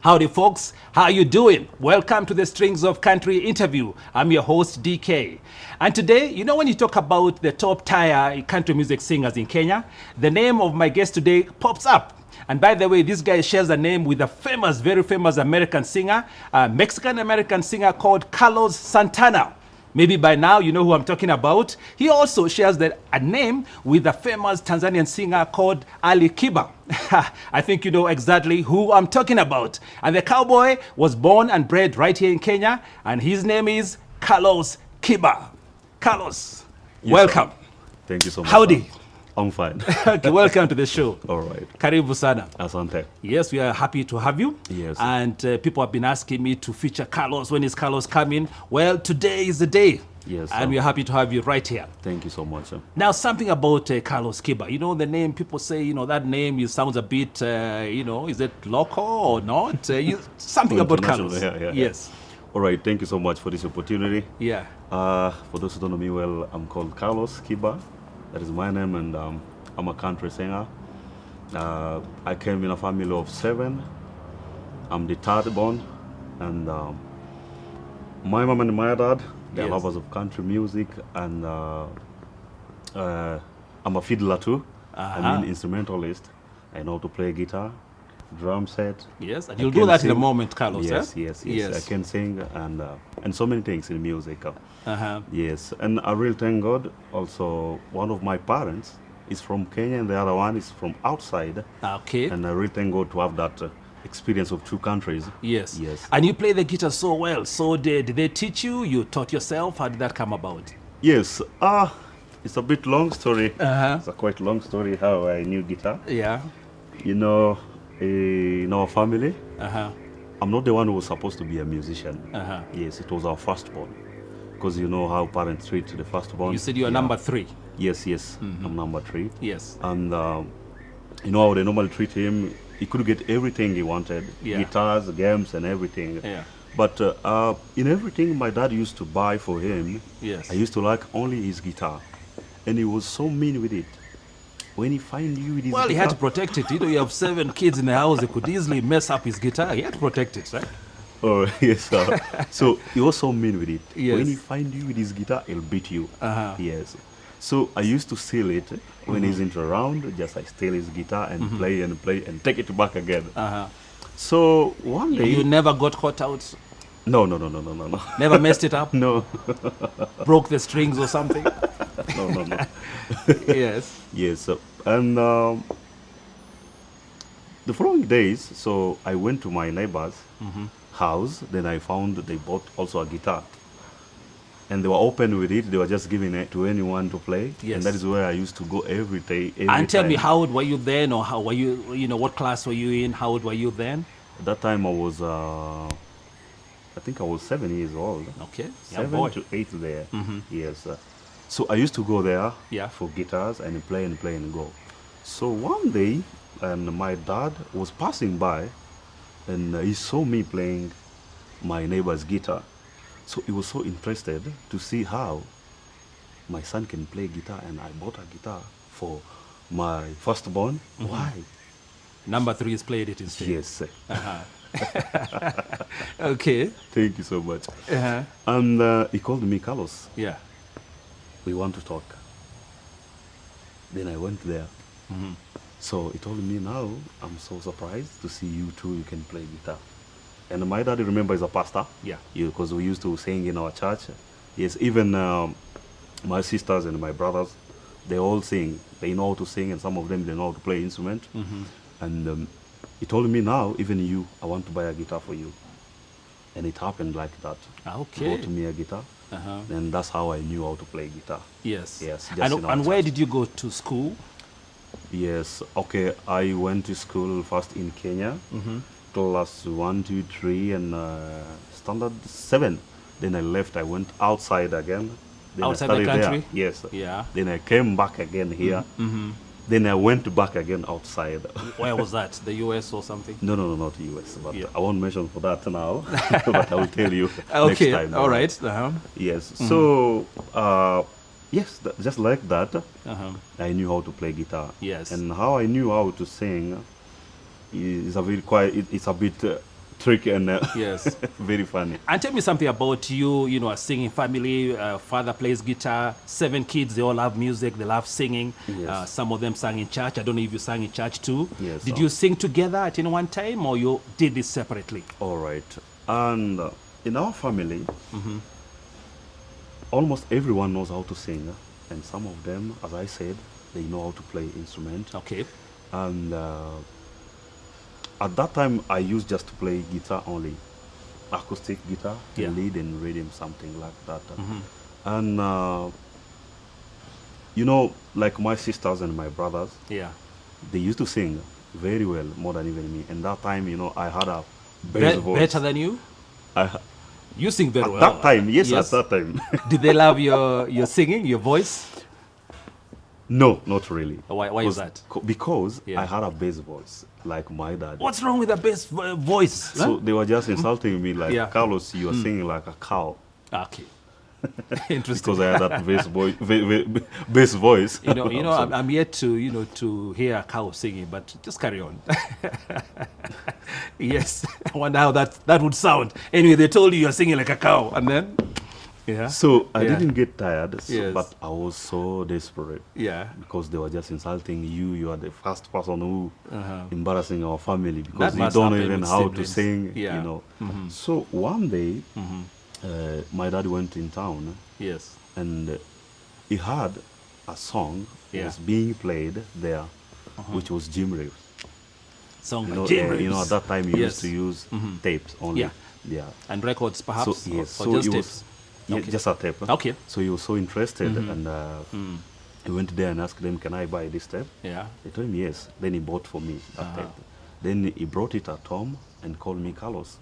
Howdy folks, how you doing? Welcome to the Strings of Country interview. I'm your host DK. And today, you know when you talk about the top tier country music singers in Kenya, the name of my guest today pops up. And by the way, this guy shares a name with a famous, very famous American singer, a Mexican-American singer called Carlos Santana. Maybe by now you know who I'm talking about. He also shares a name with a famous Tanzanian singer called Ali Kiba. I think you know exactly who I'm talking about. And the cowboy was born and bred right here in Kenya, and his name is Carlos Kiba. Carlos, Yes, welcome. sir. Thank you so much. Howdy. Sir. I'm fine. Okay, welcome to the show. All right. Karibu sana. Asante. Yes, we are happy to have you. Yes. And people have been asking me to feature Carlos. When is Carlos coming? Well, today is the day. Yes, And sir. we are happy to have you right here. Thank you so much, sir. Now, something about Carlos Kiba. You know, the name, people say, you know, that name sounds a bit, you know, is it local or not? Something about International, Carlos. yeah. Yes. All right. Thank you so much for this opportunity. Yeah. For those who don't know me well, I'm called Carlos Kiba. That is my name, and I'm a country singer. I came in a family of 7. I'm the third born, and my mom and my dad, they're Yes. lovers of country music, and I'm a fiddler too. Uh-huh. I'm an instrumentalist. I know how to play guitar, drum set. Yes. And I you'll do can that in a sing. moment, Carlos. Yes, eh? yes. I can sing and so many things in music. Uh-huh. Yes, and I really thank God. Also, one of my parents is from Kenya, and the other one is from outside. Okay. And I really thank God to have that experience of 2 countries. Yes. Yes. And you play the guitar so well. So did they teach you? You taught yourself? How did that come about? Yes. It's a bit long story. Uh-huh. It's a quite long story how I knew guitar. Yeah. You know, in our family, Uh-huh. I'm not the one who was supposed to be a musician. Uh-huh. Yes, it was our firstborn. Because you know how parents treat the firstborn. You said you are Yeah. number 3. Yes. I'm number 3. Yes. And you know how they normally treat him. He could get everything he wanted, Yeah. guitars, games, and everything. Yeah. But in everything my dad used to buy for him, Yes. I used to like only his guitar, and he was so mean with it. When he find you with his Well, he guitar, had to protect it. You know, you have 7 kids in the house. He could easily mess up his guitar. He had to protect it, right? Oh yes, sir. So he was so mean with it. Yes. When he find you with his guitar, he'll beat you. Uh-huh. Yes. So I used to steal it when he's not around. Just I steal his guitar and play and take it back again. Uh-huh. So one day, You never got caught out? no. Never messed it up? No, Broke the strings or something? no. Yes. Yes, and the following days, so I went to my neighbor's house. Then I found they bought also a guitar, and they were open with it. They were just giving it to anyone to play, Yes. and that is where I used to go every day. And tell me, time. how old were you then, or how were you, you know, what class were you in? How old were you then? At that time I was, I think I was 7 years old. Okay. Yeah, 7 boy. to 8 there. Yes. So I used to go there Yeah. for guitars and play and go. So one day, and my dad was passing by, and he saw me playing my neighbor's guitar. So he was so interested to see how my son can play guitar, and I bought a guitar for my firstborn. Why? Number 3 is played it instead. Yes. Okay. Thank you so much. Uh-huh. And he called me Carlos. Yeah. We want to talk. Then I went there. So he told me, now I'm so surprised to see you too, you can play guitar. And my dad, remember, is a pastor. Yeah. Because we used to sing in our church. Yes, even my sisters and my brothers, they all sing. They know how to sing, and some of them, they know how to play instrument. And he told me, now, even you, I want to buy a guitar for you. And it happened like that. Okay. He bought me a guitar. Uh-huh. And that's how I knew how to play guitar. Yes. Yes, just And, in our and where church. did you go to school? Yes, okay. I went to school first in Kenya, class 1, 2, 3, and standard 7. Then I left. I went outside again. Then I Outside the studied there. country? Yes. Yeah. Then I came back again here. Then I went back again outside. Where was that? The US or something? No, not US. But Yeah. I won't mention for that now. But I will tell you Okay. next time. All right. Uh-huh. Yes. So, yes, just like that, Uh-huh. I knew how to play guitar. Yes. And how I knew how to sing, It's a very quiet. It's a bit tricky and Yes. very funny. And tell me something about you, you know, a singing family. Father plays guitar, 7 kids, they all love music, they love singing. Yes. Some of them sang in church. I don't know if you sang in church too. Yes, Did so- you sing together at any one time or you did this separately? All right. And in our family, almost everyone knows how to sing, and some of them, as I said, they know how to play instrument. Okay. And at that time, I used just to play guitar only, acoustic guitar, Yeah. lead and rhythm, something like that. And you know, like my sisters and my brothers, Yeah. they used to sing very well, more than even me. And that time, you know, I had a bass voice. Better than you? I, You sing very at well. that time, yes, at that time. Did they love your singing, your voice? No, not really. Why is that? Because Yeah. I had a bass voice, like my dad. What's wrong with the bass voice? So they were just insulting me, like, Yeah. Carlos, you are singing like a cow. Okay. Interesting. Because I had that bass voice. You know, So- I'm yet to, you know, to hear a cow singing, but just carry on. Yes, I wonder how that would sound. Anyway, they told you you're singing like a cow, and then, yeah, So I Yeah. didn't get tired, Yes. but I was so desperate. yeah. Because they were just insulting you. You are the first person who Uh-huh. embarrassing our family because That you must don't happen even with how siblings. to sing, Yeah. you know. So one day, my dad went in town Yes. and he had a song Yeah. was being played there, which was Jim Reeves. Song You by know, Jim you know, Reeves. at that time you Yes. used to use tapes only. Yeah. Yeah. And records, perhaps, So yes, or so just he tapes. was yeah, Okay. just a tape. Okay. So he was so interested, and he went there and asked them, "Can I buy this tape?" Yeah. They told him yes. Then he bought for me that tape. Then he brought it at home and called me Carlos.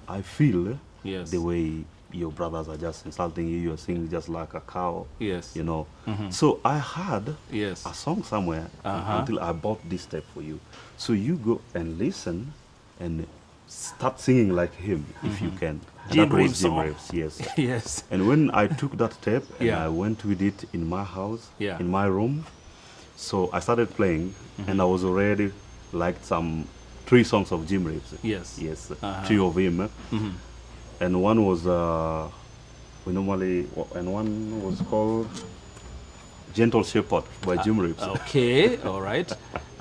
I feel Yes. the way your brothers are just insulting you. You're singing just like a cow. Yes. You know. So I had Yes. a song somewhere until I bought this tape for you. So you go and listen and start singing like him if you can. And Jim that Reeves was Jim song. Reeves, yes. Yes. And when I took that tape and Yeah. I went with it in my house, Yeah. in my room, so I started playing, and I was already like some 3 songs of Jim Reeves. Yes. Yes, Uh-huh. 3 of him. And one was, and one was called Gentle Shepherd by Jim Reeves. Okay. All right.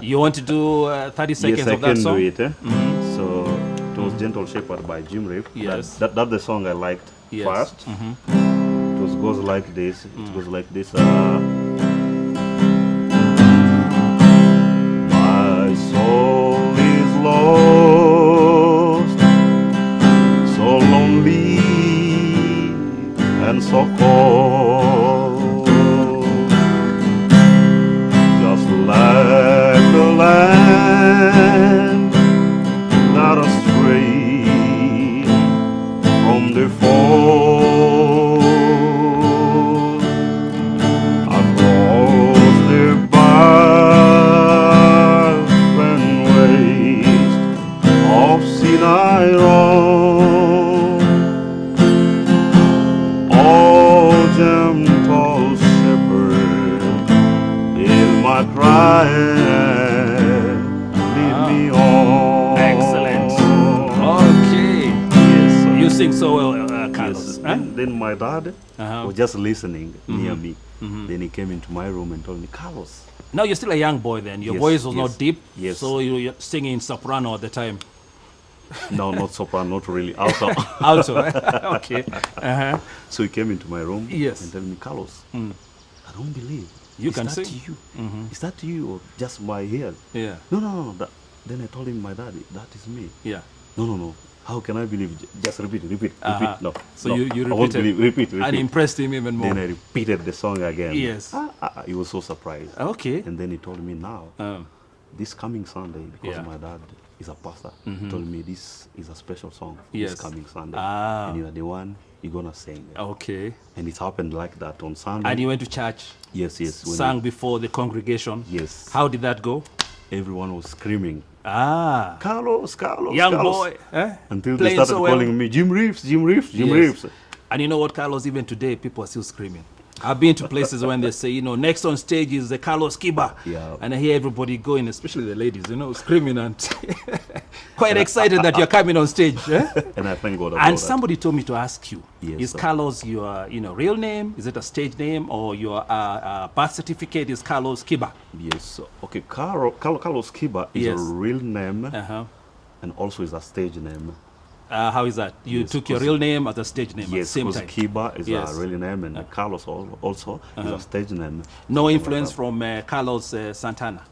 You want to do 30 seconds Yes, I of that can song? do it. So it was Gentle Shepherd by Jim Reeves. Yes. That's the song I liked Yes. first. It goes like this. It goes like this. My soul is lost, so lonely and so cold, just like a lamb that astray from the fold. Across the barren waste of Sinai roam, oh gentle shepherd, hear my cry, lead me on. Excellent. Okay. Yes, sir. You sing so well, Carlos. Yes. Huh? Then my dad Uh-huh. was just listening near me. Then he came into my room and told me, Carlos. Now you're still a young boy then. Your Yes, voice was yes, not deep. yes. So you're singing soprano at the time. No, not soprano, not really. Alto. Alto. Okay. Uh-huh. So he came into my room Yes. and told me, Carlos, I don't believe. You Is can that sing. you? Is that you or just my ears? Yeah. No. Then I told him, my dad, that is me. Yeah. No. How can I believe? Just repeat. Uh-huh. No. So no, you I won't repeated. believe. Repeat. And impressed him even more. Then I repeated the song again. Yes. He was so surprised. Okay. And then he told me now, this coming Sunday, because Yeah. my dad is a pastor, he told me this is a special song for Yes. this coming Sunday. Ah. And you are the one you're going to sing. Okay. And it happened like that on Sunday. And you went to church, Yes. When sang before the congregation. Yes. How did that go? everyone was screaming, Ah. Carlos, Young Carlos. boy. Eh? Until they Playing started so well. calling me Jim Reeves. Yes. Reeves. And you know what, Carlos, even today, people are still screaming. I've been to places when they say, you know, next on stage is the Carlos Kiba. Yeah. And I hear everybody going, especially the ladies, you know, screaming and quite excited that you're coming on stage. Eh? And I thank God about And that. somebody told me to ask you, Yes, is sir. Carlos your, you know, real name? Is it a stage name, or your birth certificate is Carlos Kiba? Yes. Okay, Carlos Kiba is Yes. a real name Uh-huh. and also is a stage name. How is that? You Yes, took your 'cause- real name as a stage name at the Yes, same because time. Kiba is Yes. a real name and Carlos also is a stage name. No Something influence like from Carlos Santana. that.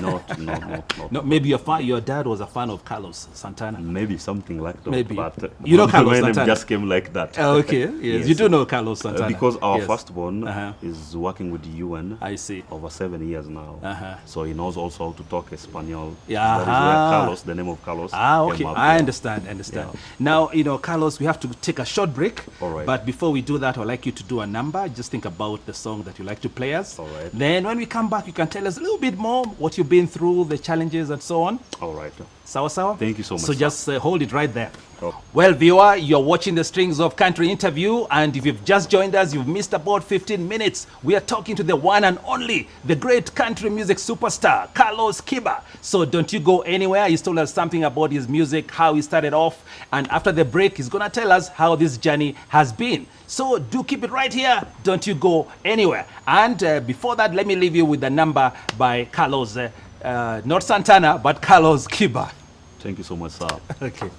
Not. No, maybe your dad was a fan of Carlos Santana. Maybe something like that. Maybe. But You know my Carlos name Santana? just came like that. Oh, okay, yes, you do know Carlos Santana. Because our Yes. firstborn Uh-huh. is working with the UN I see. over 7 years now. Uh-huh. So he knows also how to talk Espanol. Yeah. That is where Carlos, the name of Carlos. Okay, came up I from. understand. Yeah. Now, you know, Carlos, we have to take a short break. All right. But before we do that, I'd like you to do a number. Just think about the song that you like to play us. All right. Then when we come back, you can tell us a little bit more what you've been through, the challenges and so on. All right. Sawa sawa? Thank you so much, So sir. just hold it right there. Oh. Well, viewer, you're watching the Strings of Country interview, and if you've just joined us, you've missed about 15 minutes. We are talking to the one and only, the great country music superstar, Carlos Kiba. So don't you go anywhere. He's told us something about his music, how he started off, and after the break, he's gonna tell us how this journey has been. So do keep it right here. Don't you go anywhere. And before that, let me leave you with the number by Carlos, not Santana, but Carlos Kiba. Thank you so much, sir. Okay.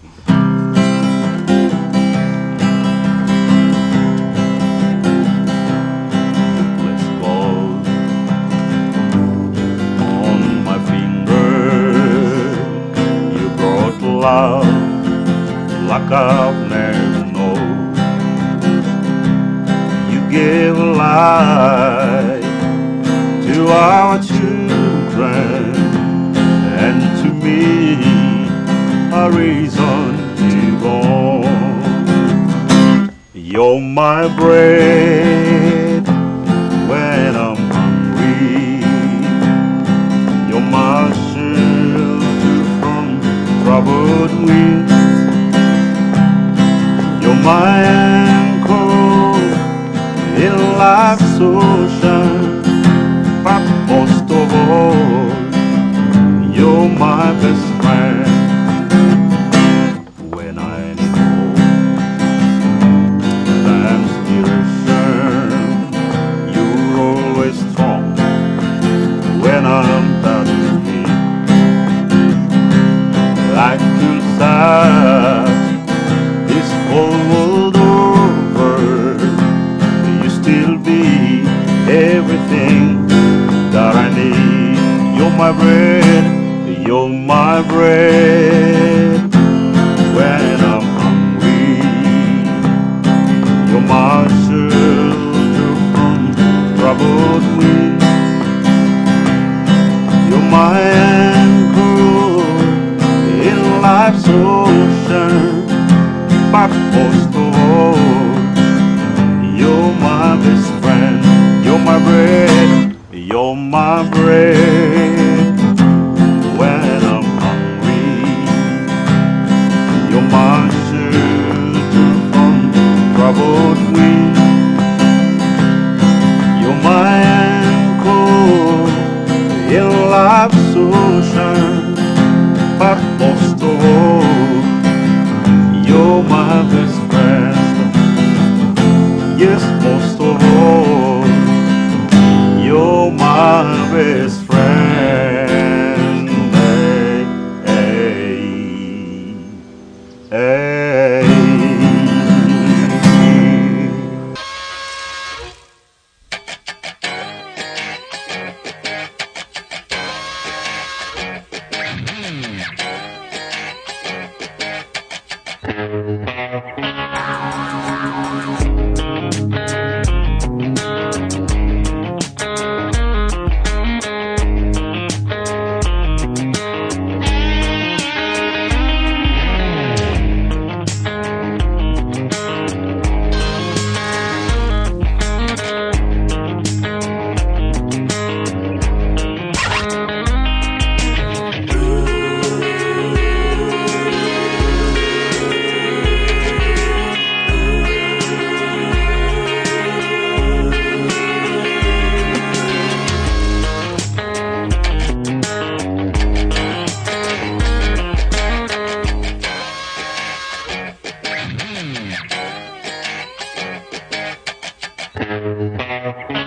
Let's go on my finger. You brought love like I've never known. You gave life to our children and to me a reason to go on. You're my bread when I'm hungry. You're my shelter from troubled winds. You're my anchor in life's ocean. But most of all, you're my best friend. When I need hope and inspiration, you're always strong. When I'm down to weak, I could search this whole world over. You still be everything that I need. You're my bread, you're my bread when I'm hungry. You're my shelter from troubled winds. You're my anchor in life's ocean. But most of all, you're my best friend. You're my bread, you're my bread when I'm hungry.